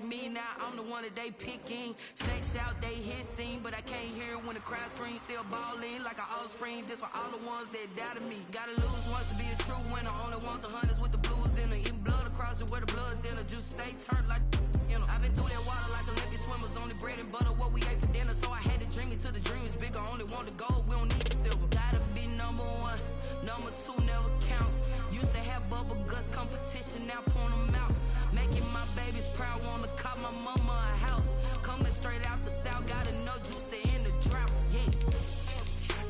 me, now I'm the one that they picking. Snakes out, they hissing, but I can't hear when the crowd screams. Still balling like an offspring. This for all the ones that doubted me. Gotta lose once to be a true winner. Only want the hunters with the blues in her. Eating blood across it where the blood dinner. Juice stay turned like, you know. I've been through that water like Olympic swimmers. Only bread and butter what we ate for dinner. So I had to dream it till the dream is bigger. Only want the gold, we don't need the silver. Gotta be number one, number two never count. Used to have bubble guts competition, now point them out. Making my babies proud, wanna call my mama a house. Coming straight out the south, gotta know juice to end the drought. Yeah,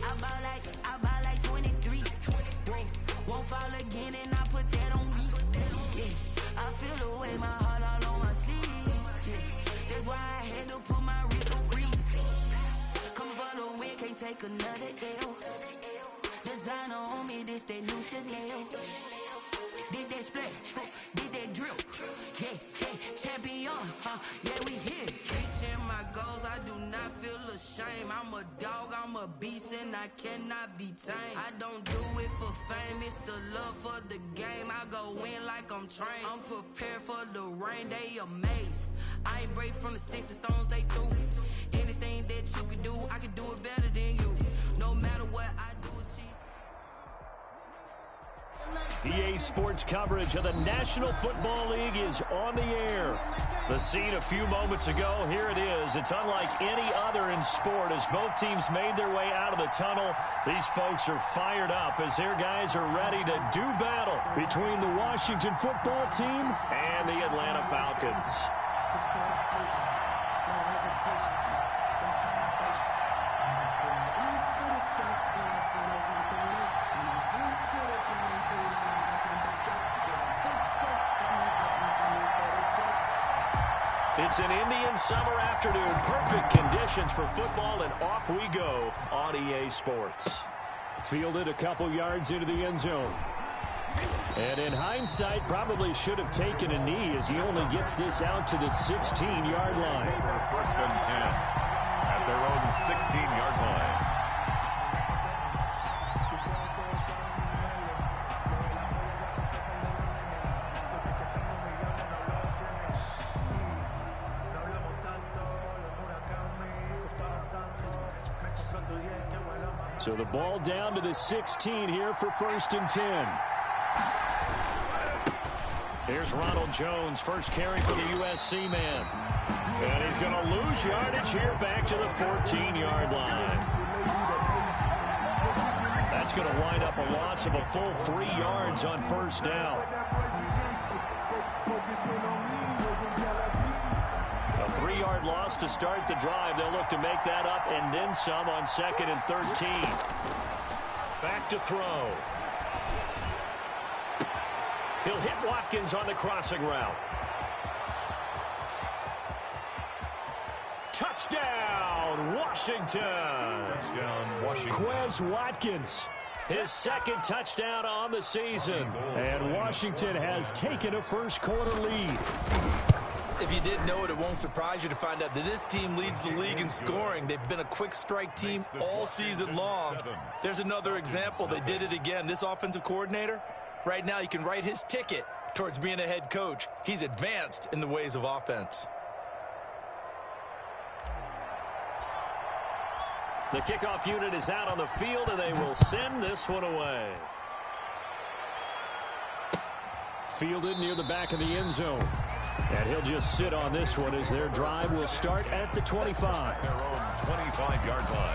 I bought like 23. Whoa, won't fall again and I put that on me. Yeah, I feel the way, my heart all on my sleeve. Yeah, that's why I had to put my wrist on freeze. Coming for the win, can't take another L. Designer on me, this that new Chanel. Did that splash, did that drill. Yeah, champion, yeah, we here. Reaching my goals, I do not feel ashamed. I'm a dog, I'm a beast, and I cannot be tamed. I don't do it for fame, it's the love for the game. I go in like I'm trained. I'm prepared for the rain, they amazed. I ain't break from the sticks and stones they threw. Anything that you can do, I can do it better than you. No matter what I do, achieve. EA Sports coverage of the National Football League is on the air. The scene a few moments ago, here it is. It's unlike any other in sport as both teams made their way out of the tunnel. These folks are fired up as their guys are ready to do battle between the Washington football team and the Atlanta Falcons. It's an Indian summer afternoon. Perfect conditions for football, and off we go on EA Sports. Fielded a couple yards into the end zone. And in hindsight, probably should have taken a knee as he only gets this out to the 16-yard line. First and 10 at their own 16-yard line. So the ball down to the 16 here for first and 10. Here's Ronald Jones, first carry for the USC man. And he's going to lose yardage here back to the 14-yard line. That's going to wind up a loss of a full 3 yards on first down. A 3-yard loss to start the drive. They'll look to make that up and then some on second and 13. Back to throw. He'll hit Watkins on the crossing route. Touchdown, Washington. Touchdown, Washington. Quez Watkins, his second touchdown on the season. And Washington has taken a first-quarter lead. If you didn't know it, it won't surprise you to find out that this team leads the league in scoring. They've been a quick strike team all season long. There's another example. They did it again. This offensive coordinator, right now you can write his ticket towards being a head coach. He's advanced in the ways of offense. The kickoff unit is out on the field, and they will send this one away. Fielded near the back of the end zone. And he'll just sit on this one as their drive will start at the 25. Their own 25-yard line.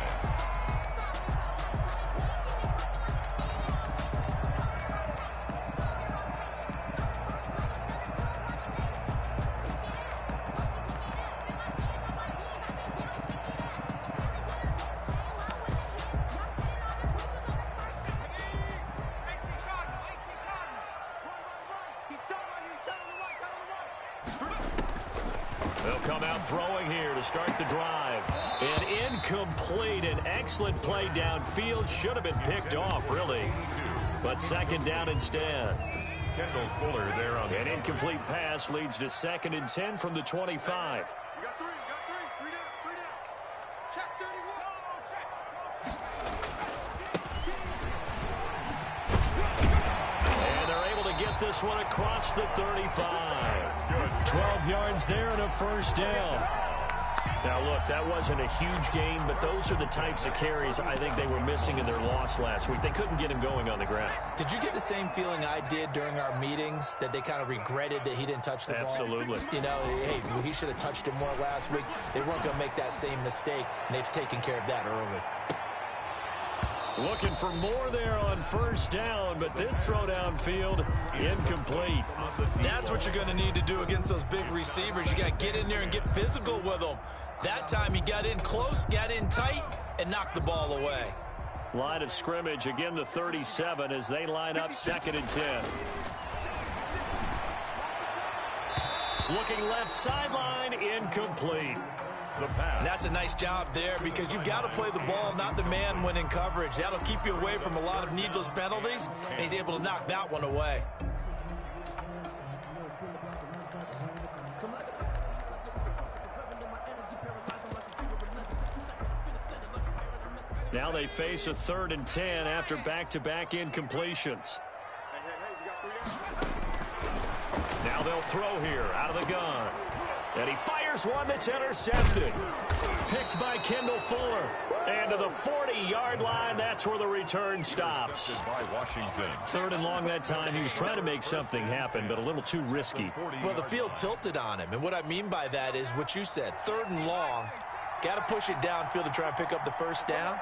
They'll come out throwing here to start the drive. An incomplete, an excellent play downfield. Should have been picked off, really. But second down instead. Kendall Fuller there on An incomplete pass leads to second and 10 from the 25. this one across the 35. 12 yards there and a first down. Now, look, that wasn't a huge gain, but those are the types of carries I think they were missing in their loss last week. They couldn't get him going on the ground. Did you get the same feeling I did during our meetings, that they kind of regretted that he didn't touch the ball? Absolutely. You know, hey, he should have touched it more last week. They weren't going to make that same mistake, and they've taken care of that early. Looking for more there on first down, but this throw downfield incomplete. That's what you're going to need to do against those big receivers. You got to get in there and get physical with them. That time he got in close, got in tight, and knocked the ball away. Line of scrimmage, again the 37 as they line up 2nd and 10. Looking left sideline, incomplete. And that's a nice job there because you've got to play the ball, not the man when in coverage. That'll keep you away from a lot of needless penalties, and he's able to knock that one away. Now they face a 3rd and 10 after back-to-back incompletions. Now they'll throw here out of the gun. And he fires one that's intercepted. Picked by Kendall Fuller. And to the 40-yard line, that's where the return stops. By Washington. 3rd and long that time. He was trying to make something happen, but a little too risky. Well, the field tilted on him. And what I mean by that is what you said. 3rd and long. Got to push it downfield to try and pick up the first down.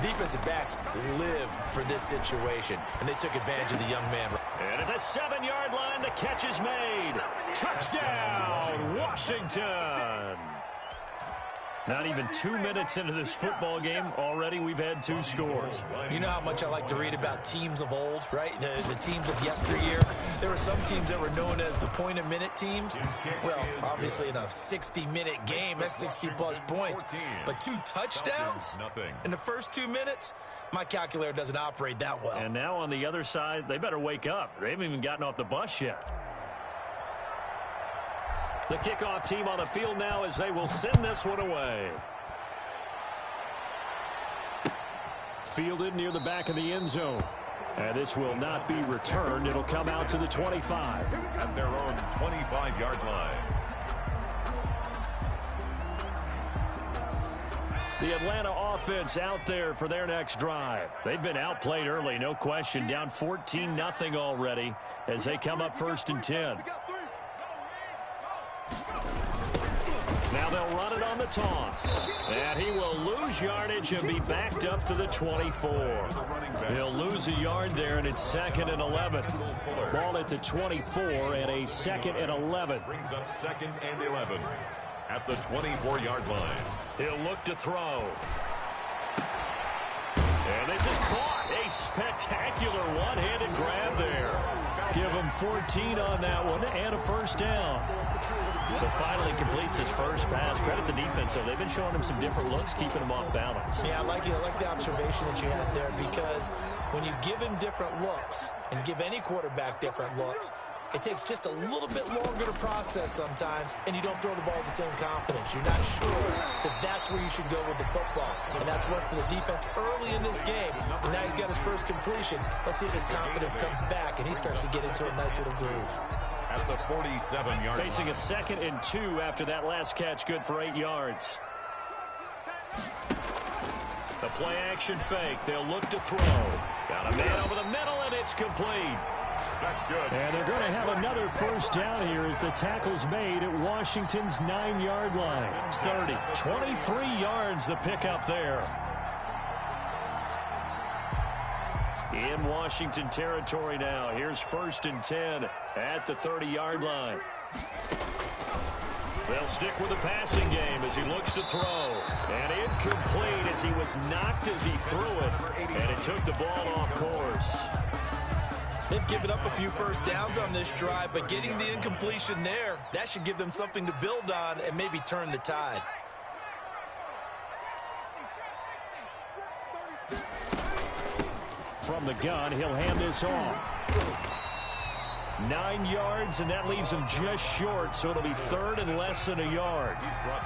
Defensive backs live for this situation, and they took advantage of the young man. And at the 7-yard line, the catch is made. Touchdown, Washington. Not even 2 minutes into this football game, already we've had 2 scores. You know how much I like to read about teams of old, right? The teams of yesteryear. There were some teams that were known as the point-a-minute teams. Well, obviously in a 60-minute game, that's 60-plus points. But 2 touchdowns in the first 2 minutes? My calculator doesn't operate that well. And now on the other side, they better wake up. They haven't even gotten off the bus yet. The kickoff team on the field now as they will send this one away. Fielded near the back of the end zone. And this will not be returned. It'll come out to the 25. At their own 25-yard line. The Atlanta offense out there for their next drive. They've been outplayed early, no question. Down 14-0 already as they come up 1st and 10. Now they'll run it on the toss. And he will lose yardage and be backed up to the 24. He'll lose a yard there, and it's 2nd and 11. Ball at the 24 and a 2nd and 11. Brings up 2nd and 11 at the 24-yard line. He'll look to throw. And this is caught. A spectacular one-handed grab there. Give him 14 on that one and a first down. So finally completes his first pass. Credit the defense, though. They've been showing him some different looks, keeping him off balance. Yeah, I like the observation that you had there, because when you give him different looks and give any quarterback different looks, it takes just a little bit longer to process sometimes, and you don't throw the ball with the same confidence. You're not sure that that's where you should go with the football, and that's what for the defense early in this game. And now he's got his first completion. Let's see if his confidence comes back, and he starts to get into a nice little groove. At the 47-yard line. Facing a 2nd and 2 after that last catch, good for 8 yards. The play action fake. They'll look to throw. Got a man over the middle, and it's complete. That's good. And they're going to have another first down here as the tackle's made at Washington's 9-yard line. It's 30. 23 yards the pickup there. In Washington territory now. Here's 1st and 10 at the 30-yard line. They'll stick with the passing game as he looks to throw. And incomplete as he was knocked as he threw it. And it took the ball off course. They've given up a few first downs on this drive, but getting the incompletion there, that should give them something to build on and maybe turn the tide. From the gun, he'll hand this off. 9 yards, and that leaves him just short, so it'll be third and less than a yard.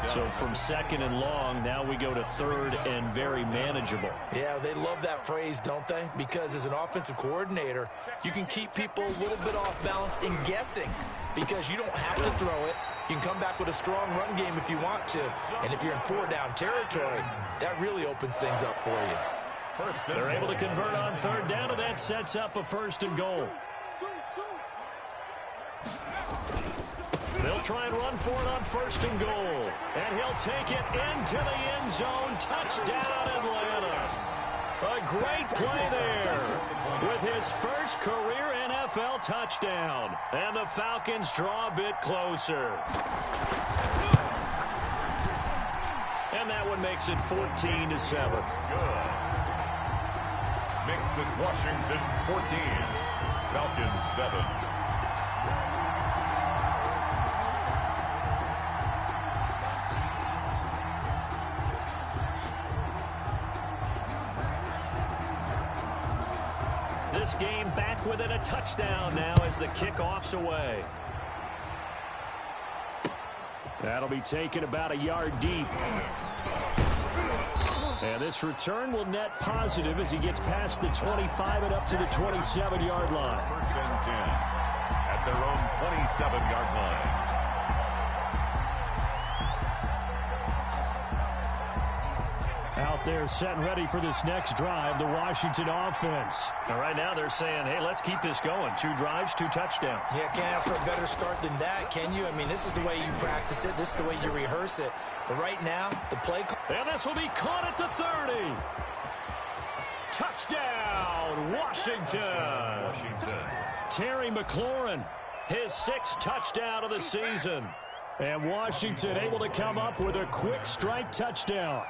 So from second and long, now we go to third and very manageable. Yeah, they love that phrase, don't they? Because as an offensive coordinator, you can keep people a little bit off balance and guessing because you don't have to throw it. You can come back with a strong run game if you want to. And if you're in 4-down territory, that really opens things up for you. They're able to convert on third down, and that sets up a first and goal. They'll try and run for it on first and goal. And he'll take it into the end zone. Touchdown, Atlanta. A great play there with his first career NFL touchdown. And the Falcons draw a bit closer. And that one makes it 14-7. Good. Makes this Washington 14. Falcons 7. This game back within a touchdown now as the kickoff's away. That'll be taken about a yard deep. And this return will net positive as he gets past the 25 and up to the 27-yard line. First and 10 at their own 27-yard line. Out there set and ready for this next drive, the Washington offense. All right, now they're saying, hey, let's keep this going. 2 drives, 2 touchdowns. Yeah, can't ask for a better start than that, can you? I mean, this is the way you practice it. This is the way you rehearse it. But right now, the play call. And this will be caught at the 30. Touchdown, Washington. Terry McLaurin, his 6th touchdown of the season. And Washington able to come up with a quick strike touchdown.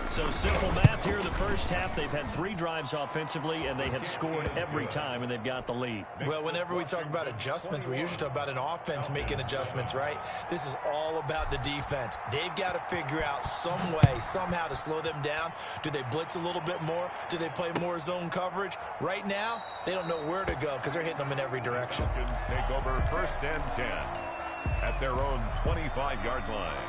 So simple math here in the first half. They've had 3 drives offensively, and they have scored every time, and they've got the lead. Well, whenever we talk about adjustments, we usually talk about an offense making adjustments, right? This is all about the defense. They've got to figure out some way, somehow to slow them down. Do they blitz a little bit more? Do they play more zone coverage? Right now, they don't know where to go because they're hitting them in every direction. Falcons take over first and 10 at their own 25-yard line.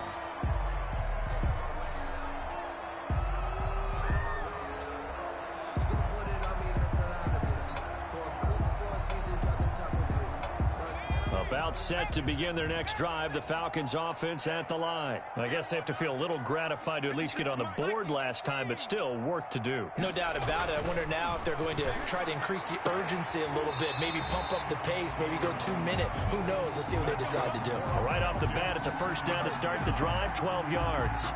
About set to begin their next drive, the Falcons offense at the line. I guess they have to feel a little gratified to at least get on the board last time, but still work to do. No doubt about it. I wonder now if they're going to try to increase the urgency a little bit, maybe pump up the pace, maybe go 2-minute. Who knows? Let's see what they decide to do. Right off the bat, it's a first down to start the drive, 12 yards.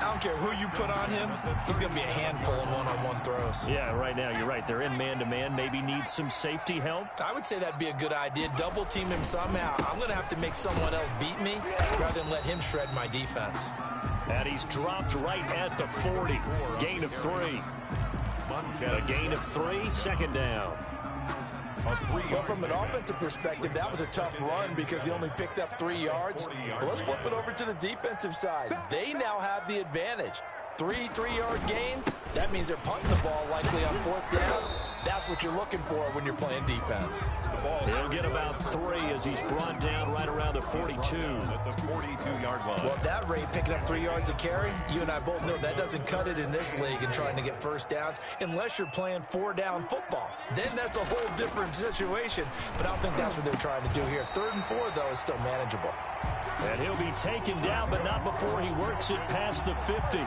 I don't care who you put on him, he's going to be a handful in one-on-one throws. Yeah, right now, you're right. They're in man-to-man, maybe need some safety help. I would say that'd be a good idea. Double team him somehow. I'm going to have to make someone else beat me rather than let him shred my defense. And he's dropped right at the 40. Gain of 3. A gain of 3, second down. Well, from an offensive perspective, that was a tough run because he only picked up 3 yards. Well, let's flip it over to the defensive side. They now have the advantage. 3 3-yard gains, that means they're punting the ball likely on 4th down. That's what you're looking for when you're playing defense. He'll get about 3 as he's brought down right around the 42. At the 42-yard line. Well, at that rate, picking up 3 yards a carry, you and I both know that doesn't cut it in this league and trying to get first downs unless you're playing 4-down football. Then that's a whole different situation, but I don't think that's what they're trying to do here. 3rd and 4, though, is still manageable. And he'll be taken down, but not before he works it past the 50.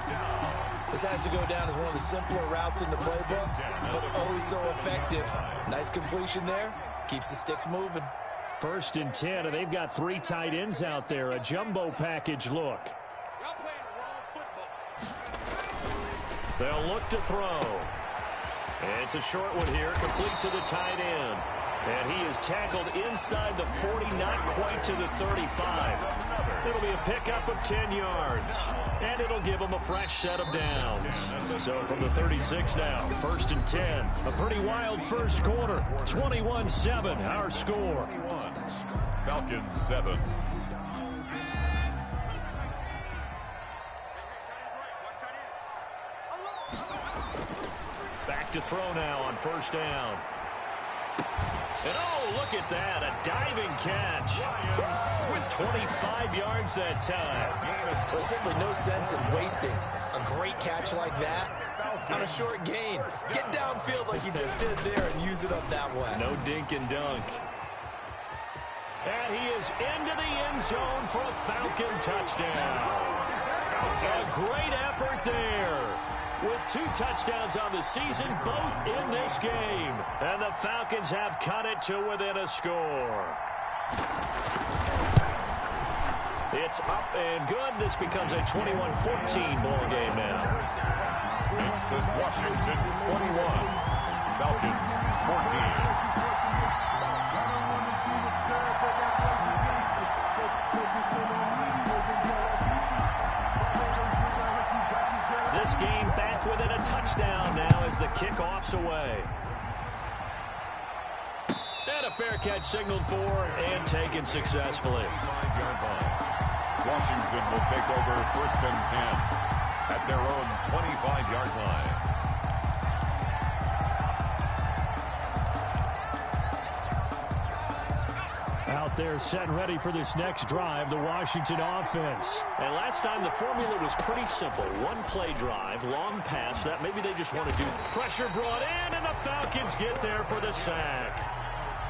This has to go down as one of the simpler routes in the playbook, but oh so effective. Nice completion there. Keeps the sticks moving. 1st and 10, and they've got 3 tight ends out there. A jumbo package look. They'll look to throw. It's a short one here, complete to the tight end. And he is tackled inside the 40, not quite to the 35. It'll be a pickup of 10 yards. And it'll give him a fresh set of downs. So from the 36 now, 1st and 10. A pretty wild first quarter. 21-7, our score. Falcons 7. Back to throw now on 1st down. And oh, look at that, a diving catch with 25 yards that time. There's simply no sense in wasting a great catch like that on a short gain. Get downfield like you just did there and use it up that way. No dink and dunk. And he is into the end zone for a Falcon touchdown. A great effort there. With 2 touchdowns on the season, both in this game. And the Falcons have cut it to within a score. It's up and good. This becomes a 21-14 ball game now. Makes this Washington 21, Falcons 14. This game back within a touchdown now as the kickoff's away. And a fair catch signaled for and taken successfully. 5-yard line. Washington will take over 1st and 10 at their own 25-yard line. Out there set and ready for this next drive, the Washington offense. And last time the formula was pretty simple. One play drive, long pass, that maybe they just want to do. Pressure brought in, and the Falcons get there for the sack.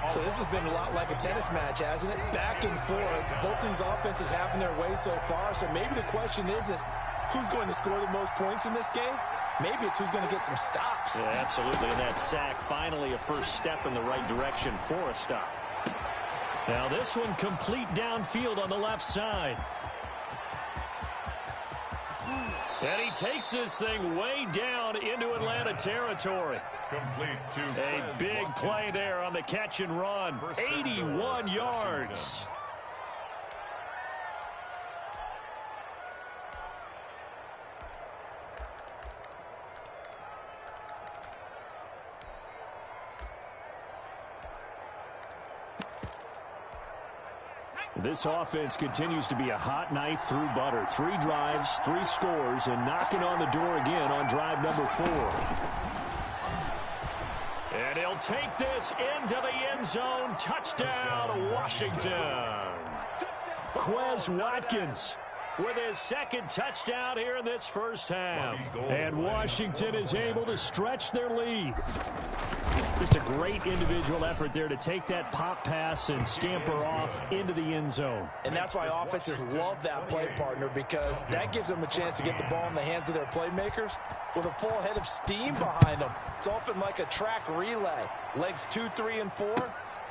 So this has been a lot like a tennis match, hasn't it? Back and forth. Both these offenses having their way so far. So maybe the question isn't who's going to score the most points in this game. Maybe it's who's going to get some stops. Yeah, absolutely. And that sack, finally a first step in the right direction for a stop. Now this one complete downfield on the left side. And he takes this thing way down into Atlanta territory. Complete to A big play there on the catch and run. 81 yards. This offense continues to be a hot knife through butter. 3 drives, 3 scores, and knocking on the door again on drive number 4. And he'll take this into the end zone. Touchdown, Washington. Quez Watkins with his 2nd touchdown here in this first half. And Washington is able to stretch their lead. Just a great individual effort there to take that pop pass and scamper off into the end zone. And that's why offenses love that play partner, because that gives them a chance to get the ball in the hands of their playmakers with a full head of steam behind them. It's often like a track relay. Legs 2, 3, and 4.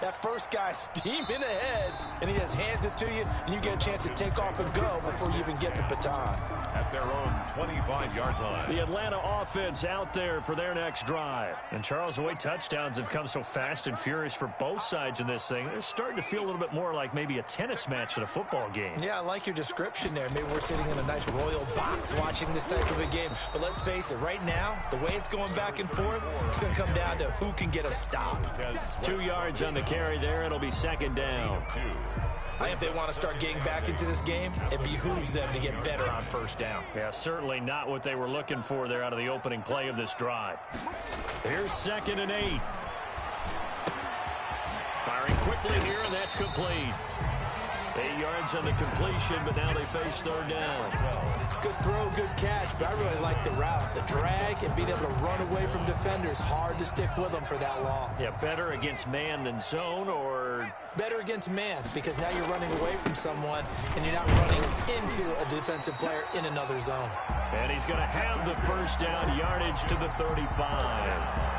That first guy steaming ahead, and he just hands it to you, and you get a chance to take off and go before you even get the baton. At their own 25-yard line. The Atlanta offense out there for their next drive. And Charles, the way touchdowns have come so fast and furious for both sides in this thing, it's starting to feel a little bit more like maybe a tennis match than a football game. Yeah, I like your description there. Maybe we're sitting in a nice royal box watching this type of a game. But let's face it, right now, the way it's going back and forth, it's going to come down to who can get a stop. 2 yards on the carry there. It'll be 2nd down. I think if they want to start getting back into this game, it behooves them to get better on 1st down. Yeah, certainly not what they were looking for there out of the opening play of this drive. Here's 2nd and 8. Firing quickly here, and that's complete. 8 yards on the completion, but now they face 3rd down. Good throw, good catch, but I really like the route. The drag and being able to run away from defenders, hard to stick with them for that long. Yeah, better against man than zone, or better against man, because now you're running away from someone and you're not running into a defensive player in another zone. And he's going to have the 1st down, yardage to the 35.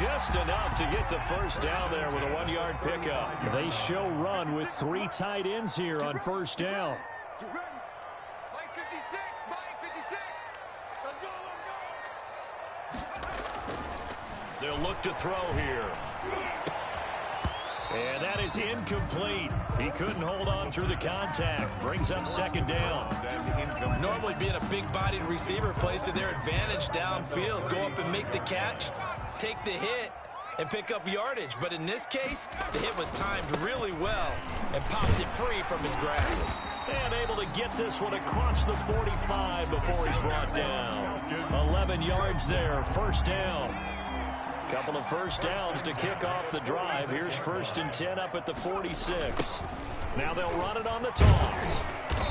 Just enough to get the 1st down there with a 1-yard pickup. They show run with 3 tight ends here on 1st down. You ready? Mike 56, Mike 56. Let's go, They'll look to throw here. And that is incomplete. He couldn't hold on through the contact. Brings up 2nd down. Normally being a big-bodied receiver plays to their advantage downfield. Go up and make the catch, take the hit, and pick up yardage. But in this case, the hit was timed really well and popped it free from his grasp. And able to get this one across the 45 before he's brought down. 11 yards there, 1st down. Couple of first downs to kick off the drive. Here's 1st and 10 up at the 46. Now they'll run it on the toss.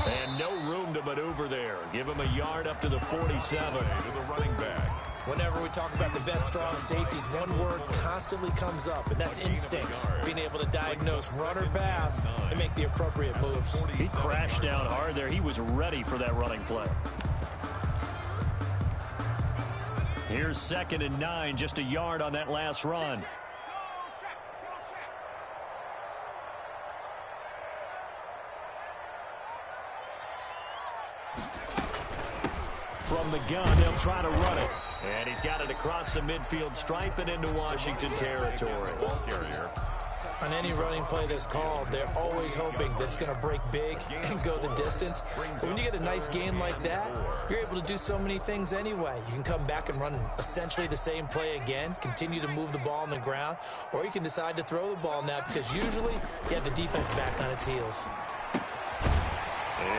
And no room to maneuver there. Give him a yard up to the 47. To the running back. Whenever we talk about the best strong safeties, one word constantly comes up, and that's instinct. Being able to diagnose run or pass and make the appropriate moves. He crashed down hard there. He was ready for that running play. Here's 2nd and 9, just a yard on that last run. From the gun, they'll try to run it. And he's got it across the midfield stripe and into Washington territory. On any running play that's called, they're always hoping that it's going to break big and go the distance. But when you get a nice game like that, you're able to do so many things anyway. You can come back and run essentially the same play again, continue to move the ball on the ground, or you can decide to throw the ball now because usually you have the defense back on its heels.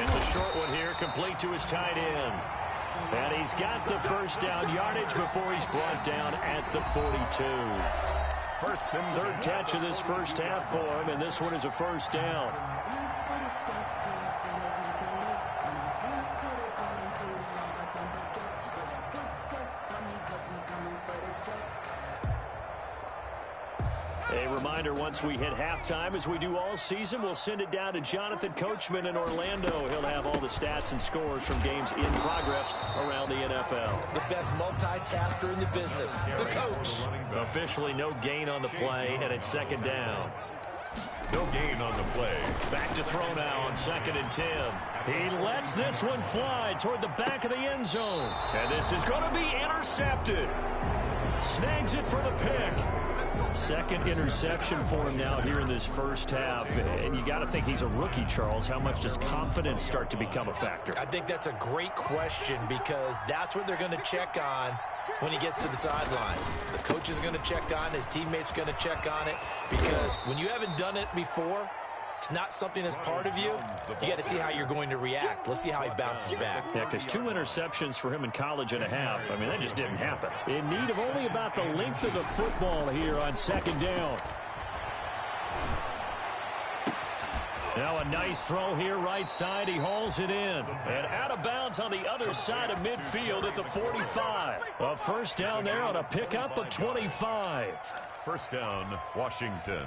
It's a short one here, complete to his tight end. And he's got the first down yardage before he's brought down at the 42. Third catch of this first half for him, and this one is a first down. A reminder, once we hit halftime, as we do all season, we'll send it down to Jonathan Coachman in Orlando. He'll have all the stats and scores from games in progress around the NFL. The best multitasker in the business, the coach. Officially no gain on the play, and it's 2nd down. No gain on the play. Back to throw now on 2nd and 10. He lets this one fly toward the back of the end zone. And this is going to be intercepted. Snags it for the pick. 2nd interception for him now here in this first half. And you got to think he's a rookie, Charles. How much does confidence start to become a factor? I think that's a great question because that's what they're going to check on when he gets to the sidelines. The coach is going to check on it. His teammates are going to check on it because when you haven't done it before, it's not something that's part of you. You got to see how you're going to react. Let's see how he bounces back. Yeah, because 2 interceptions for him in college and a half. I mean, that just didn't happen. In need of only about the length of the football here on 2nd down. Now a nice throw here right side. He hauls it in. And out of bounds on the other side of midfield at the 45. A first down there on a pickup of 25. First down, Washington.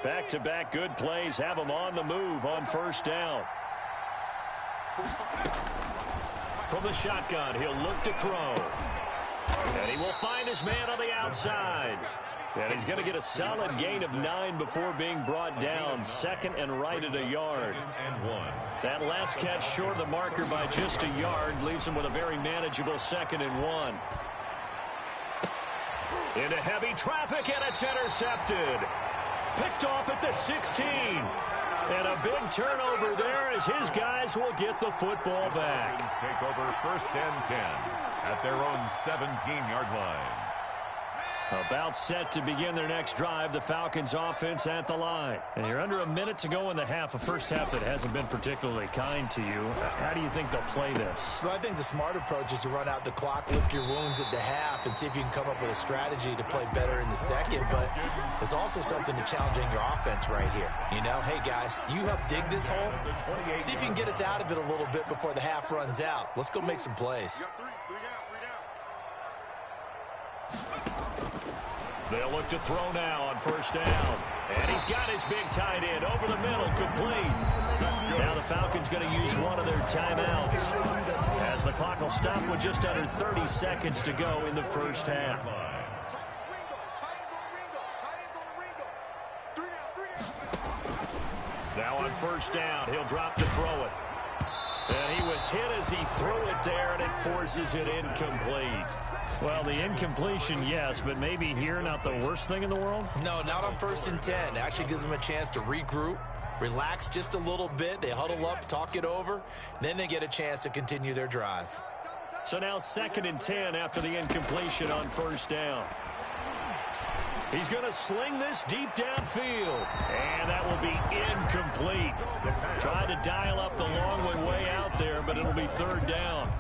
Back-to-back good plays have him on the move on first down. From the shotgun, he'll look to throw. And he will find his man on the outside. And he's going to get a solid gain of 9 before being brought down. 2nd and right at a yard. That last catch short of the marker by just a yard leaves him with a very manageable 2nd and 1. Into heavy traffic, and it's intercepted. Picked off at the 16. And a big turnover there as his guys will get the football back. Take over 1st and 10 at their own 17-yard line. About set to begin their next drive, the Falcons offense at the line. And you're under a minute to go in the half, a first half that hasn't been particularly kind to you. How do you think they'll play this? Well, I think the smart approach is to run out the clock, lick your wounds at the half, and see if you can come up with a strategy to play better in the second. But there's also something to challenging your offense right here. You know, hey, guys, you help dig this hole. See if you can get us out of it a little bit before the half runs out. Let's go make some plays. They'll look to throw now on first down. And he's got his big tight end over the middle, complete. Now the Falcons going to use one of their timeouts as the clock will stop with just under 30 seconds to go in the first half. Now on first down, he'll drop to throw it. And he was hit as he threw it there, and it forces it incomplete. Well, the incompletion, yes, but maybe here not the worst thing in the world? No, not on 1st and 10. It actually gives them a chance to regroup, relax just a little bit. They huddle up, talk it over, then they get a chance to continue their drive. So now 2nd and 10 after the incompletion on first down. He's going to sling this deep downfield, and that will be incomplete. Tried to dial up the long one way out there, but it'll be 3rd down.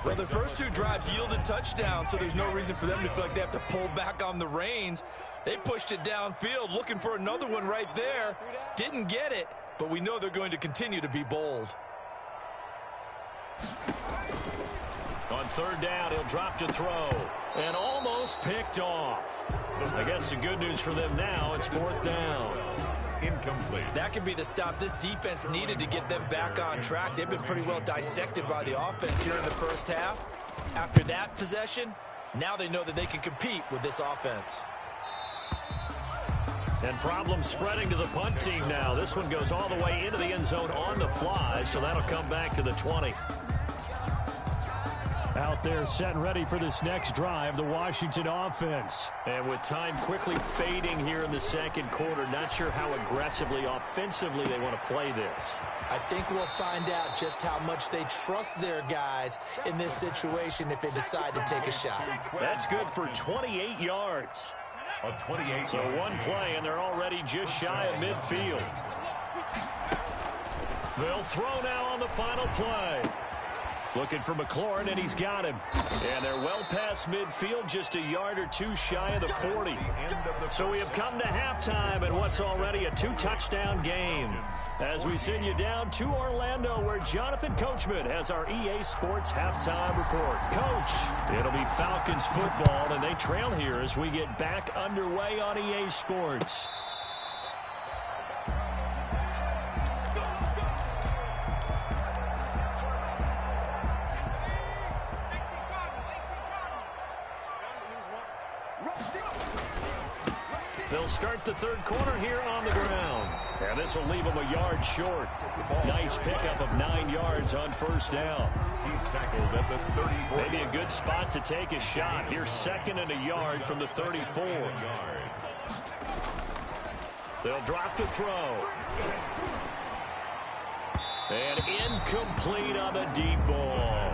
Well, the first two drives yielded touchdowns, so there's no reason for them to feel like they have to pull back on the reins. They pushed it downfield, looking for another one right there. Didn't get it, but we know they're going to continue to be bold. On third down, he'll drop to throw. And almost picked off. I guess the good news for them now, it's fourth down. Incomplete. That could be the stop this defense needed to get them back on track. They've been pretty well dissected by the offense here in the first half. After that possession, now they know that they can compete with this offense. And problems spreading to the punt team now. This one goes all the way into the end zone on the fly, so that'll come back to the 20. Out there set and ready for this next drive, the Washington offense. And with time quickly fading here in the second quarter, not sure how aggressively, offensively they want to play this. I think we'll find out just how much they trust their guys in this situation if they decide to take a shot. That's good for 28 yards. A 28. So one play, and they're already just shy of midfield. They'll throw now on the final play. Looking for McLaurin, and he's got him. And they're well past midfield, just a yard or two shy of the 40. So we have come to halftime in what's already a two-touchdown game. As we send you down to Orlando, where Jonathan Coachman has our EA Sports halftime report. Coach, it'll be Falcons football, and they trail here as we get back underway on EA Sports. They'll start the third quarter here on the ground. And this will leave them a yard short. Nice pickup of 9 yards on first down. He's tackled at the 34. Maybe a good spot to take a shot. Here's second and a yard from the 34. They'll drop the throw. And incomplete on the deep ball.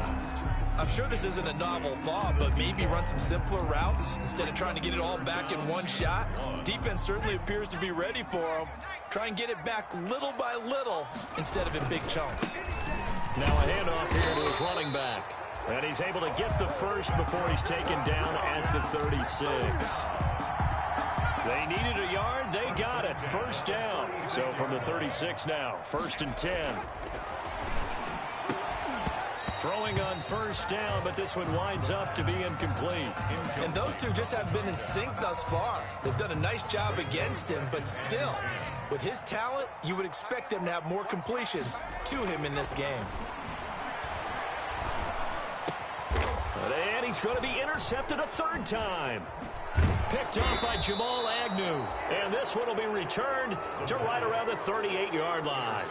I'm sure this isn't a novel thought, but maybe run some simpler routes instead of trying to get it all back in one shot. Defense certainly appears to be ready for them. Try and get it back little by little instead of in big chunks. Now a handoff here to his running back. And he's able to get the first before he's taken down at the 36. They needed a yard. They got it. First down. So from the 36 now, 1st and 10. Throwing on first down, but this one winds up to be incomplete. And those two just haven't been in sync thus far. They've done a nice job against him, but still, with his talent, you would expect them to have more completions to him in this game. And he's going to be intercepted a third time. Picked off by Jamal Agnew. And this one will be returned to right around the 38-yard line.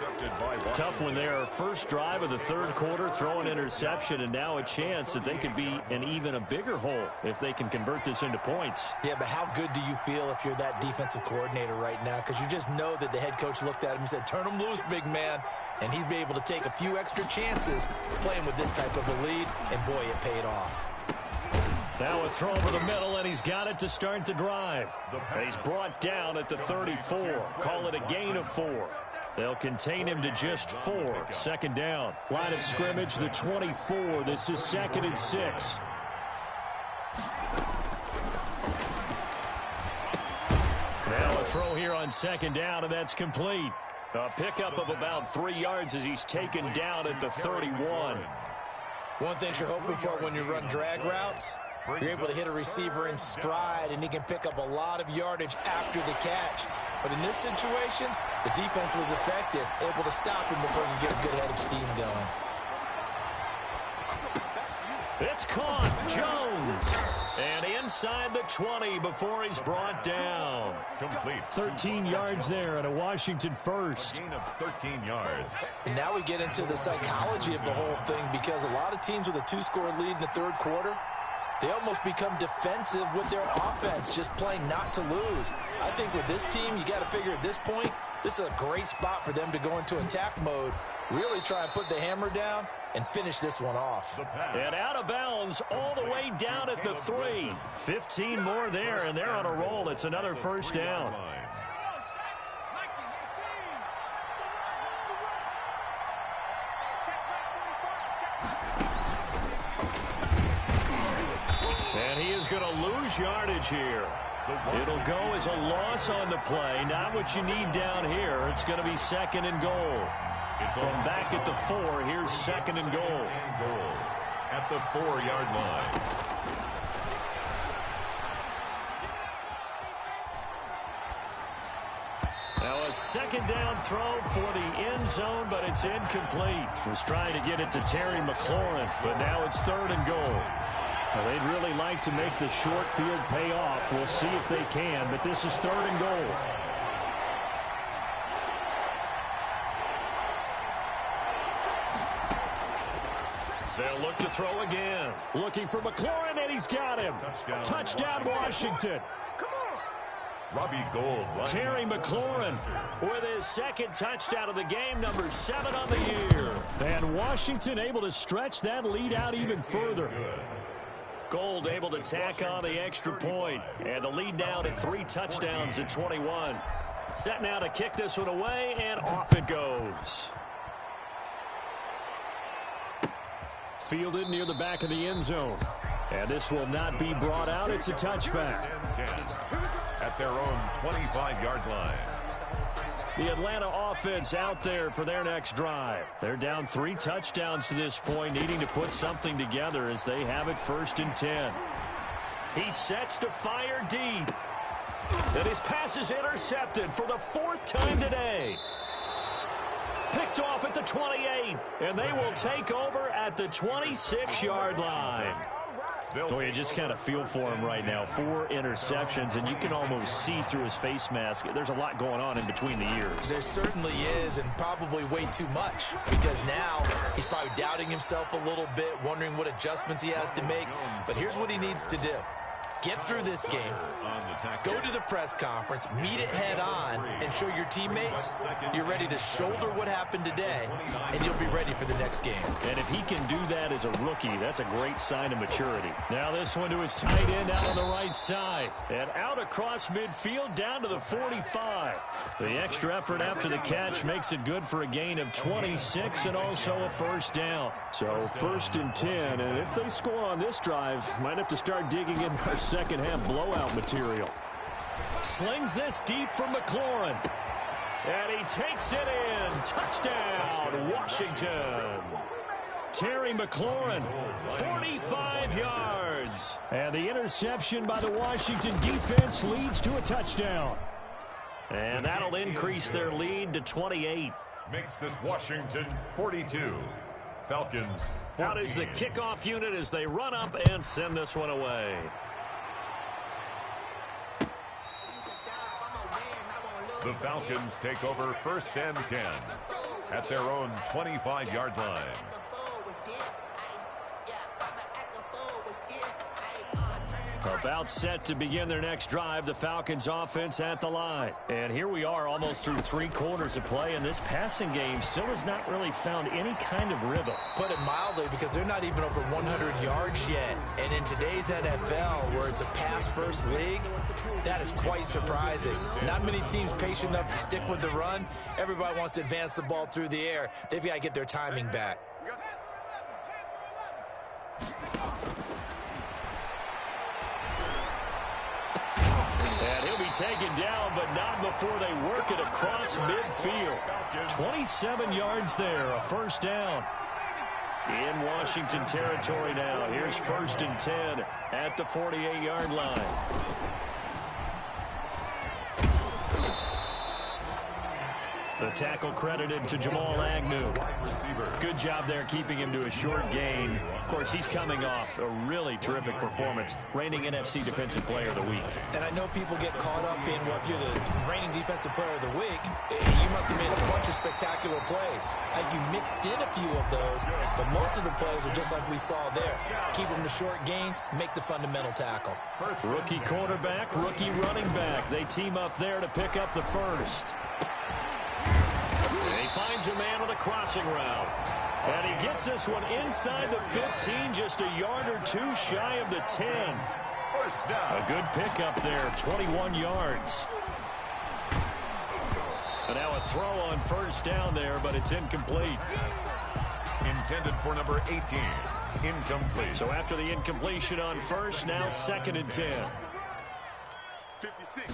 Tough one there. First drive of the third quarter, throw an interception, and now a chance that they could be in even a bigger hole if they can convert this into points. Yeah, but how good do you feel if you're that defensive coordinator right now? Because you just know that the head coach looked at him and said, turn him loose, big man. And he'd be able to take a few extra chances playing with this type of a lead, and boy, it paid off. Now a throw over the middle, and he's got it to start the drive. And he's brought down at the 34. Call it a gain of 4. They'll contain him to just 4. Second down. Line of scrimmage, the 24. This is 2nd and 6. Now a throw here on second down, and that's complete. A pickup of about 3 yards as he's taken down at the 31. One thing you're hoping for when you run drag routes, you're able to hit a receiver in stride, and he can pick up a lot of yardage after the catch. But in this situation, the defense was effective, able to stop him before he could get a good head of steam going. It's caught. Jones. And inside the 20 before he's brought down. Complete. 13 yards there and a Washington first. Gain of 13 yards. And now we get into the psychology of the whole thing, because a lot of teams with a 2-score lead in the third quarter, they almost become defensive with their offense, just playing not to lose. I think with this team, you got to figure at this point, this is a great spot for them to go into attack mode, really try and put the hammer down and finish this one off. And out of bounds all the way down at the 3. 15 more there, and they're on a roll. It's another first down. going to lose yardage here. It'll go as a loss on the play. Not what you need down here. It's going to be 2nd and goal. From back at the 4, here's 2nd and goal. At the 4-yard line. Now a 2nd down throw for the end zone, but it's incomplete. Was trying to get it to Terry McLaurin, but now it's 3rd and goal. Well, they'd really like to make the short field pay off. We'll see if they can, but this is 3rd and goal. They'll look to throw again. Looking for McLaurin, and he's got him. Touchdown Washington. Robbie Gould. Terry McLaurin with his 2nd touchdown of the game, number 7 on the year. And Washington able to stretch that lead out even further. Gould able to tack on the extra point. And the lead now to 3 touchdowns at 21. Set now to kick this one away, and off it goes. Fielded near the back of the end zone. And this will not be brought out. It's a touchback. At their own 25-yard line. The Atlanta offense out there for their next drive. They're down 3 touchdowns to this point, needing to put something together as they have it 1st and 10. He sets to fire deep. And his pass is intercepted for the 4th time today. Picked off at the 28, and they will take over at the 26-yard line. Oh, you just kind of feel for him right now. 4 interceptions, and you can almost see through his face mask. There's a lot going on in between the ears. There certainly is, and probably way too much, because now he's probably doubting himself a little bit, wondering what adjustments he has to make. But here's what he needs to do. Get through this game, go to the press conference, meet it head on, and show your teammates you're ready to shoulder what happened today, and you'll be ready for the next game. And if he can do that as a rookie, that's a great sign of maturity. Now this one to his tight end out on the right side. And out across midfield down to the 45. The extra effort after the catch makes it good for a gain of 26 and also a 1st down. So 1st and 10, and if they score on this drive, might have to start digging in our 2nd half blowout material. Slings this deep from McLaurin. And he takes it in. Touchdown, Washington. Terry McLaurin, 45 yards. And the interception by the Washington defense leads to a touchdown. And that'll increase their lead to 28. Makes this Washington 42. Falcons 14. Out is the kickoff unit as they run up and send this one away. The Falcons take over 1st and 10 at their own 25-yard line. About set to begin their next drive, the Falcons offense at the line. And here we are almost through 3 quarters of play, and this passing game still has not really found any kind of rhythm. Put it mildly, because they're not even over 100 yards yet. And in today's NFL, where it's a pass-first league, that is quite surprising. Not many teams patient enough to stick with the run. Everybody wants to advance the ball through the air. They've got to get their timing back. And he'll be taken down, but not before they work it across midfield. 27 yards there, a 1st down. In Washington territory now. Here's 1st and 10 at the 48-yard line. The tackle credited to Jamal Agnew. Good job there keeping him to a short gain. Of course, he's coming off a really terrific performance, reigning NFC Defensive Player of the Week. And I know people get caught up in, well, if you're the reigning Defensive Player of the Week, you must have made a bunch of spectacular plays. Like you mixed in a few of those, but most of the plays are just like we saw there. Keep them to short gains, make the fundamental tackle. Rookie quarterback, rookie running back. They team up there to pick up the 1st. And he finds a man on the crossing route. And he gets this one inside the 15, just a yard or 2 shy of the 10. First down. A good pickup there, 21 yards. And now a throw on 1st down there, but it's incomplete. Intended for number 18. Incomplete. So after the incompletion on first, now 2nd and 10. 56.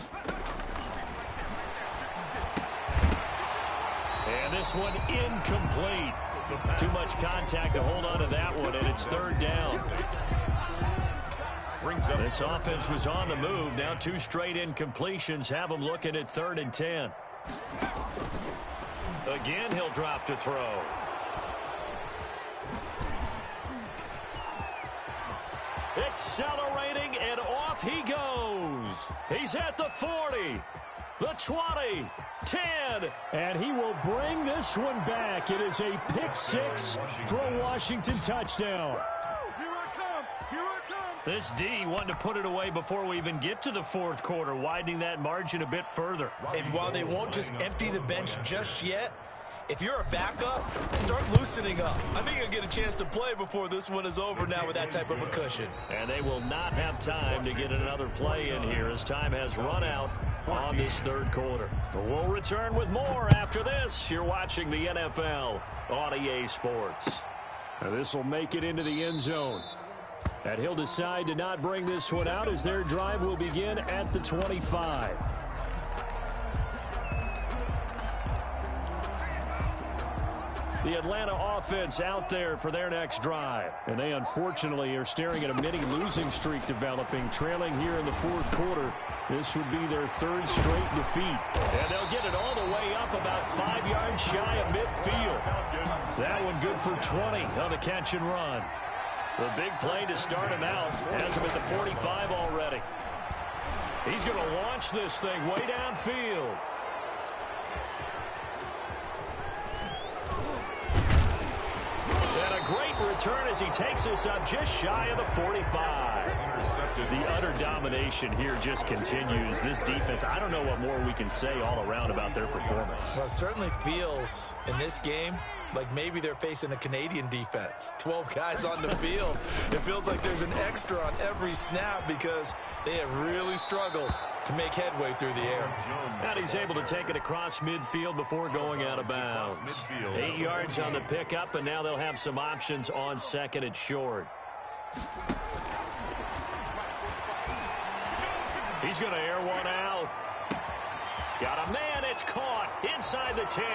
And this one incomplete. Too much contact to hold on to that one, and it's 3rd down. This offense was on the move. Now 2 straight incompletions have them looking at 3rd and 10. Again, he'll drop to throw. Accelerating, and off he goes. He's at the 40, the 20, 10. And he will bring this one back. It is a pick 6 for a Washington touchdown. This D wanting to put it away before we even get to the 4th quarter, widening that margin a bit further. And while they won't just empty the bench just yet, if you're a backup, start loosening up. I think you'll get a chance to play before this one is over now with that type of a cushion. And they will not have time to get another play in here as time has run out on this 3rd quarter. But we'll return with more after this. You're watching the NFL on EA Sports. Now this will make it into the end zone. And he'll decide to not bring this one out as their drive will begin at the 25. The Atlanta offense out there for their next drive. And they unfortunately are staring at a mini losing streak developing, trailing here in the 4th quarter. This would be their 3rd straight defeat. And they'll get it all the way up about 5 yards shy of midfield. That one good for 20 on the catch and run. The big play to start him out has him at the 45 already. He's going to launch this thing way downfield. And a great return as he takes us up just shy of the 45. The utter domination here just continues. This defense, I don't know what more we can say all around about their performance. Well, it certainly feels in this game like maybe they're facing a Canadian defense. 12 guys on the field. It feels like there's an extra on every snap because they have really struggled to make headway through the air. And he's able to take it across midfield before going out of bounds. 8 yards on the pickup, and now they'll have some options on 2nd and short. He's going to air one out. Got a man, it's caught inside the 10.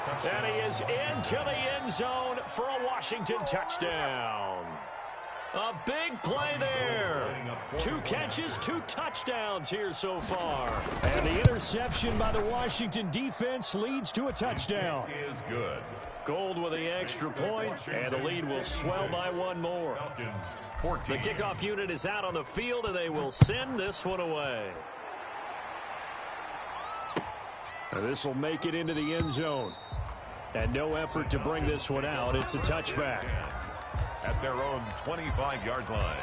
And he is into the end zone for a Washington touchdown. A big play there. 2 catches, 2 touchdowns here so far. And the interception by the Washington defense leads to a touchdown. Is good. Gold with the extra point, and the lead will swell by 1 more. The kickoff unit is out on the field, and they will send this one away. And this will make it into the end zone. And no effort to bring this one out. It's a touchback. At their own 25-yard line.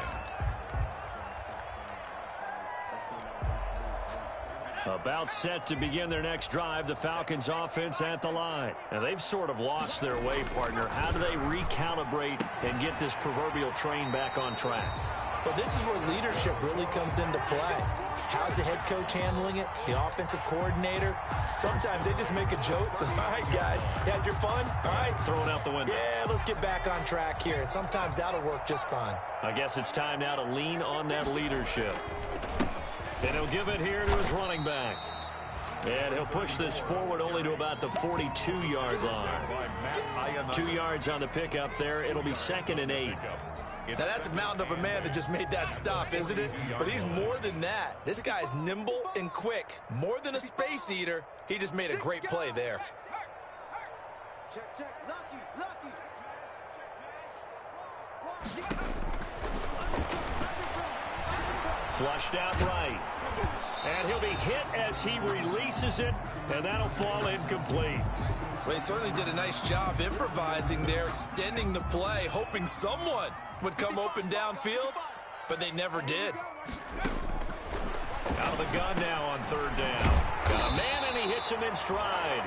About set to begin their next drive, the Falcons offense at the line. And they've sort of lost their way, partner. How do they recalibrate and get this proverbial train back on track? Well, this is where leadership really comes into play. How's the head coach handling it? The offensive coordinator? Sometimes they just make a joke. All right, guys, you had your fun? All right. Throwing out the window. Yeah, let's get back on track here. And sometimes that'll work just fine. I guess it's time now to lean on that leadership. And he'll give it here to his running back. And he'll push this forward only to about the 42-yard line. 2 yards on the pickup there. It'll be 2nd and 8. Now, that's a mountain of a man that just made that stop, isn't it? But he's more than that. This guy's nimble and quick. More than a space eater. He just made a great play there. Check, check. Lucky. Flushed out right. And he'll be hit as he releases it, and that'll fall incomplete. Well, they certainly did a nice job improvising there, extending the play, hoping someone would come open downfield, but they never did. Out of the gun now on 3rd down. Got a man in he hits him in stride.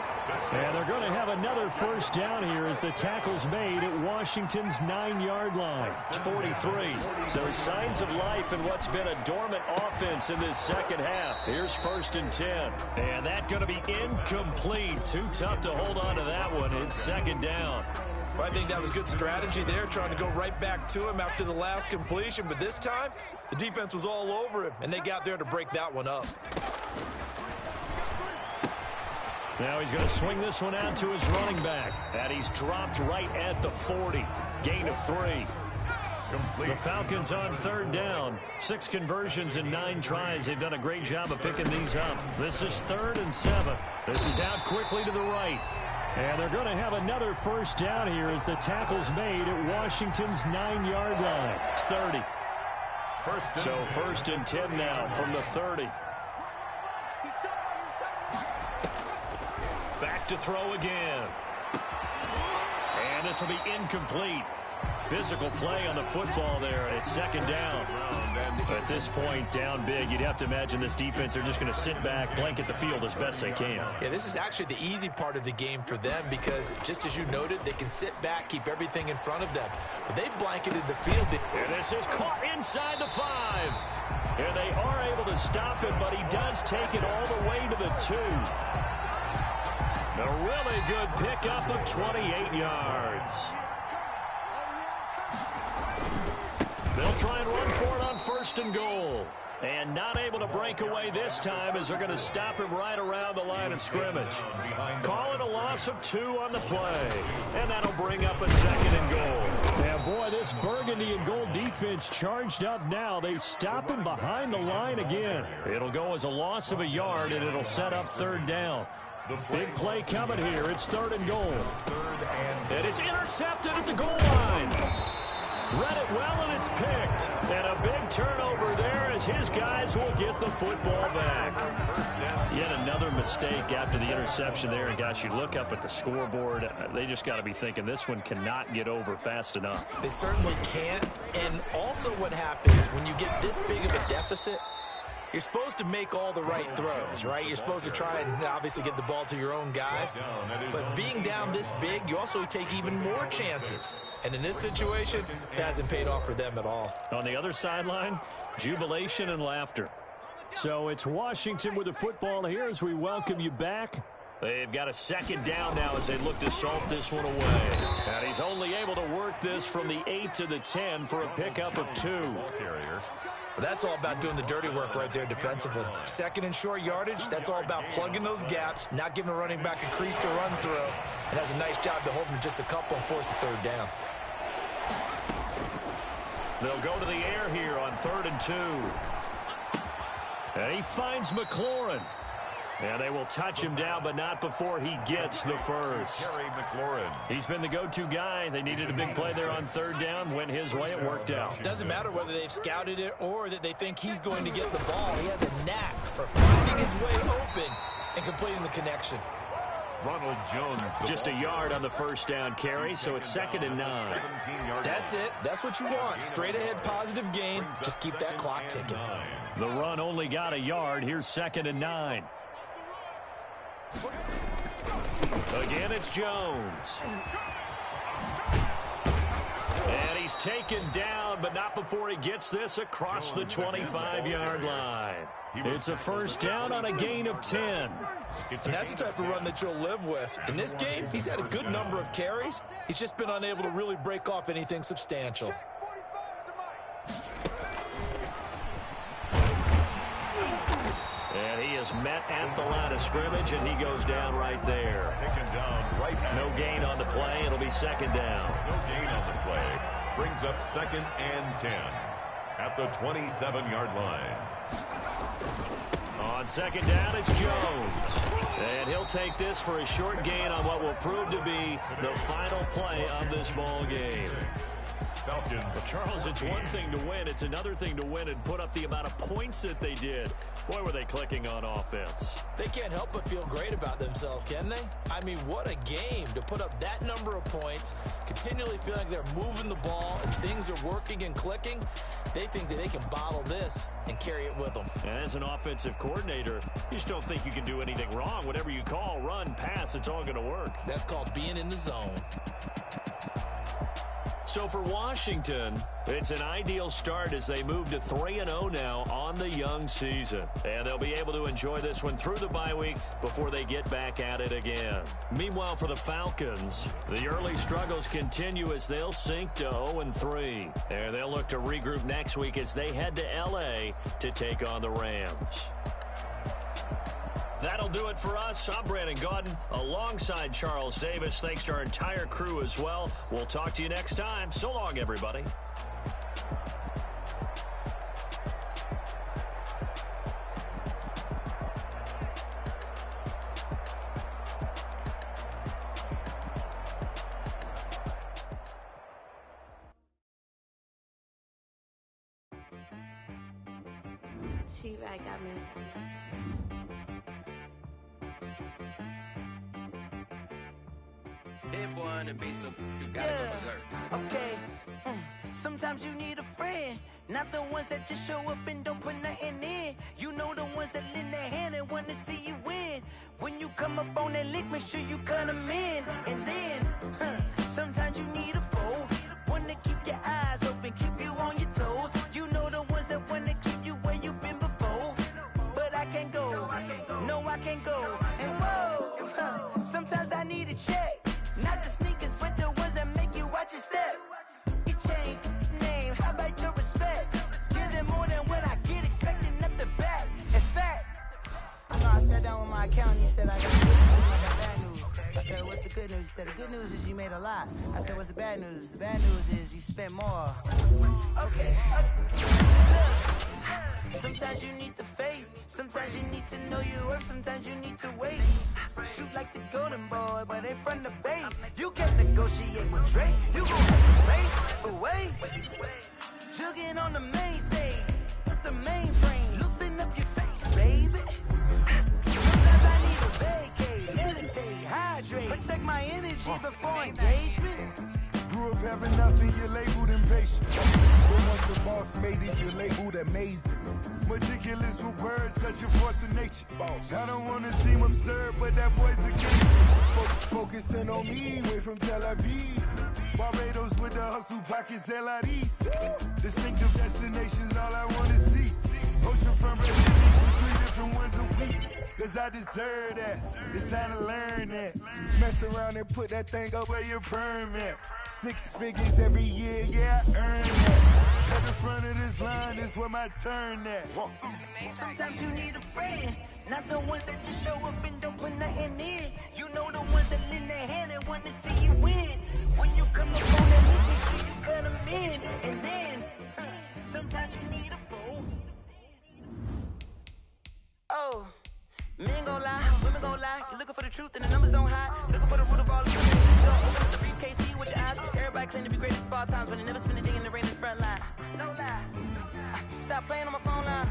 And they're going to have another first down here as the tackle's made at Washington's 9-yard line. It's 43. So signs of life in what's been a dormant offense in this second half. Here's 1st and 10. And that's going to be incomplete. Too tough to hold on to that one. It's 2nd down. Well, I think that was good strategy there, trying to go right back to him after the last completion. But this time, the defense was all over him, and they got there to break that one up. Now he's going to swing this one out to his running back. And he's dropped right at the 40. Gain of 3. The Falcons on 3rd down. 6 conversions in 9 tries. They've done a great job of picking these up. This is 3rd and 7. This is out quickly to the right. And they're going to have another first down here as the tackle's made at Washington's 9-yard line. It's 30. So 1st and 10 now from the 30. Back to throw again. And this will be incomplete. Physical play on the football there, and it's 2nd down. At this point, down big, you'd have to imagine this defense, they're just going to sit back, blanket the field as best they can. Yeah, this is actually the easy part of the game for them because, just as you noted, they can sit back, keep everything in front of them. But they blanketed the field. And this is caught inside the 5. And they are able to stop him, but he does take it all the way to the 2. A really good pickup of 28 yards. They'll try and run for it on 1st and goal. And not able to break away this time as they're going to stop him right around the line of scrimmage. Call it a loss of 2 on the play. And that'll bring up a 2nd and goal. Yeah, boy, this burgundy and gold defense charged up now. They stop him behind the line again. It'll go as a loss of a yard, and it'll set up 3rd down. Big play coming here. It's 3rd and goal. And it's intercepted at the goal line. Read it well, and it's picked. And a big turnover there as his guys will get the football back. Yet another mistake after the interception there. And, gosh, you look up at the scoreboard. They just got to be thinking this one cannot get over fast enough. They certainly can't. And also what happens when you get this big of a deficit, you're supposed to make all the right throws, right? You're supposed to try and obviously get the ball to your own guys. But being down this big, you also take even more chances. And in this situation, that hasn't paid off for them at all. On the other sideline, jubilation and laughter. So it's Washington with the football here as we welcome you back. They've got a 2nd down now as they look to salt this one away. And he's only able to work this from the 8 to the 10 for a pickup of 2. But that's all about doing the dirty work right there defensively. 2nd and short yardage, that's all about plugging those gaps, not giving a running back a crease to run through, and has a nice job to hold him just a couple and force a 3rd down. They'll go to the air here on 3rd and 2. And he finds McLaurin. And they will touch him down, but not before he gets the first. He's been the go-to guy. They needed a big play there on 3rd down. Went his way. It worked out. Doesn't matter whether they've scouted it or that they think he's going to get the ball. He has a knack for finding his way open and completing the connection. Ronald Jones. Just a yard on the 1st down carry, so it's 2nd and 9. That's it. That's what you want. Straight ahead positive gain. Just keep that clock ticking. The run only got a yard. Here's 2nd and 9. Again, it's Jones. And he's taken down, but not before he gets this across the 25-yard line. It's a 1st down on a gain of 10. And that's the type of run that you'll live with. In this game, he's had a good number of carries. He's just been unable to really break off anything substantial. And he is met at the line of scrimmage, and he goes down right there. Taken down right now. No gain on the play. It'll be 2nd down. No gain on the play. Brings up 2nd and 10 at the 27-yard line. On 2nd down, it's Jones. And he'll take this for a short gain on what will prove to be the final play of this ball game. Falcons. Well, Charles, it's one thing to win. It's another thing to win and put up the amount of points that they did. Boy, were they clicking on offense. They can't help but feel great about themselves, can they? I mean, what a game to put up that number of points, continually feel like they're moving the ball and things are working and clicking. They think that they can bottle this and carry it with them. And as an offensive coordinator, you just don't think you can do anything wrong. Whatever you call, run, pass, it's all going to work. That's called being in the zone. So for Washington, it's an ideal start as they move to 3-0 now on the young season. And they'll be able to enjoy this one through the bye week before they get back at it again. Meanwhile, for the Falcons, the early struggles continue as they'll sink to 0-3. And they'll look to regroup next week as they head to L.A. to take on the Rams. That'll do it for us. I'm Brandon Gaudin alongside Charles Davis. Thanks to our entire crew as well. We'll talk to you next time. So long, everybody. She-Rag got me. That boy on the beat, so you gotta go berserk. Okay. Sometimes you need a friend, not the ones that just show up and don't put nothing in. You know the ones that lend their hand and want to see you win. When you come up on that lick, make sure you cut them in. And then, sometimes you need a foe, one to keep your eyes open, keep you on your toes. You know the ones that want to keep you where you've been before. But I can't go, no I can't go. And whoa, sometimes I need a check. Not the sneakers, but the ones that make you watch your step. You change name, how about your respect? Give them more than what I get, expecting up the back. In fact, no, I sat down with my accountant, he said I got good news, I got bad news. I said, what's the good news? He said, the good news is you made a lot. I said, what's the bad news? The bad news is you spent more. Okay. Sometimes you need the faith, sometimes you need to know your worth, sometimes you need to wait. Shoot like the golden boy, but they from the bay. You can't negotiate with Drake, you gon' have to wait, but wait. Jugging on the main stage, with the mainframe, loosen up your face, baby. Sometimes I need a vacate, meditate, hydrate, protect my energy before engagement. Grew up having nothing, you're labeled impatient. But once the boss made it, you're labeled amazing. Meticulous with words, such a force of nature. I don't want to seem absurd, but that boy's a gangster. Focusing on me, way from Tel Aviv. Barbados with the hustle pockets, LIDs. Distinctive destinations, all I want to see. Oceanfront residences, 3 different ones a week. Cause I deserve that, it's time to learn that. Mess around and put that thing up where your perm at. 6 figures every year, yeah, I earn that. At the front of this line is where my turn at. Sometimes you need a friend, not the ones that just show up and don't put nothing in. You know the ones that lend their hand and want to see you win. When you come up on that list, make sure you cut them in. And then, sometimes you need a fool. Oh. Men gon' lie, women gon' lie. You're looking for the truth and the numbers don't hide. Looking for the root of all the good. Don't open up the briefcase, see with your eyes. Everybody claim to be great at small times, but they never spend a day in the rain in the front line. No lie. Stop playing on my phone line.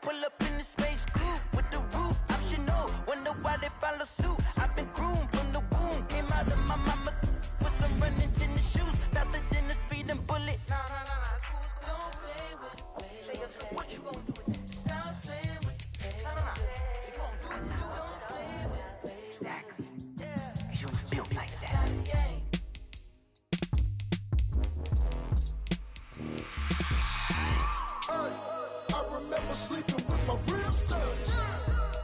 Pull up in the space coupe with the roof optional. Wonder why they follow suit. I've been groomed from the womb. Came out of my mama with some running tennis shoes. Faster than the speeding bullet. No, it's cool, it's cool. Don't play with it. Say what you gon' do? Stop playing with it. If you don't do it, don't play with it. Exactly. You built like that. I remember sleeping with my ribs touched.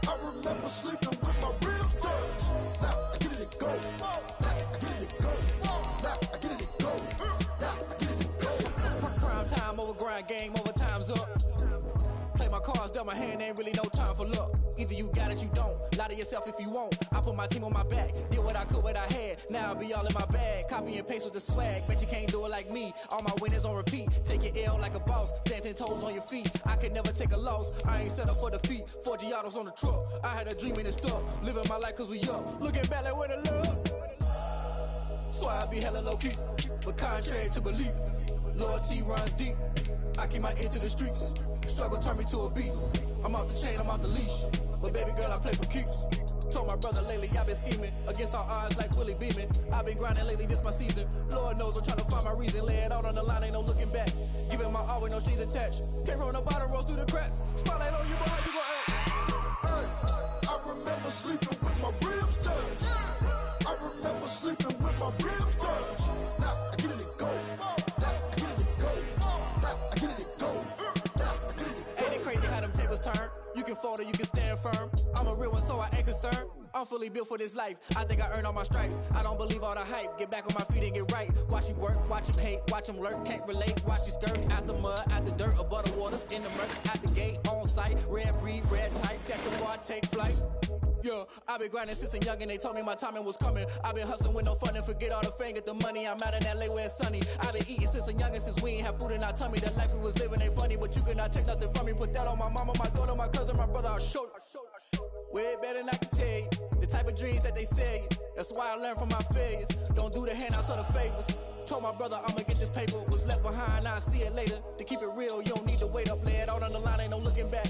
I remember sleeping with my ribs touched. Now I get it to go. Now I get it to go. Now I get it to go. Now I get it to go. Prime time over grind game, over time's up. Play my cards, dealt my hand, ain't really no time for luck. Either you got it, you don't. Lie to yourself if you won't. I put my team on my back, did what I could, what I had. Now I'll be all in my bag, copy and paste with the swag. Bet you can't do it like me. All my winners on repeat. Take your L like a boss, stand 10 toes on your feet. I can never take a loss. I ain't set up for defeat. 4 Giottos on the truck. I had a dream and it stuck. Living my life cause we up. Looking back like where the love. So Swear I be hella low-key, but contrary to belief, loyalty runs deep. I keep my ear to the streets. Struggle turned me to a beast. I'm off the chain, I'm off the leash. But baby girl, I play for keeps. Told my brother lately, I've been scheming against all odds like Willie Beeman. I've been grinding lately, this my season. Lord knows I'm trying to find my reason. Lay it out on the line, ain't no looking back. Giving my all with no strings attached. Came from the bottom, rose through the cracks. Spotlight on you, but how you gon' act? Hey, I remember sleeping with my ribs touched. I remember sleeping with my ribs touched. Now I get it and go. Now I get it and go. Now I get it and go. Now I get it and go. Ain't it crazy how them tables turn? You can fold or you can stand firm. I'm a real one, so I ain't concerned. I'm fully built for this life. I think I earned all my stripes. I don't believe all the hype. Get back on my feet and get right. Watch you work, watch him hate, watch him lurk. Can't relate, watch you skirt. Out the mud, out the dirt, above the waters, in the murk. Out the gate, on site. Red breed, red tight. Set the bar, take flight. Yeah, I been grinding since a youngin', they told me my timing was coming. I been hustling with no fun and forget all the fame, get the money. I'm out in LA where it's sunny. I been eating since a youngin', since we ain't have food in our tummy. The life we was living ain't funny, but you cannot take nothing from me. Put that on my mama, my daughter, my cousin, my brother, I'll show you. Way better than I can tell you. The type of dreams that they sell you. That's why I learned from my failures. Don't do the handouts or the favors. Told my brother I'ma get this paper. Was left behind, I'll see it later. To keep it real, you don't need to wait up. Lay it out on the line, ain't no looking back.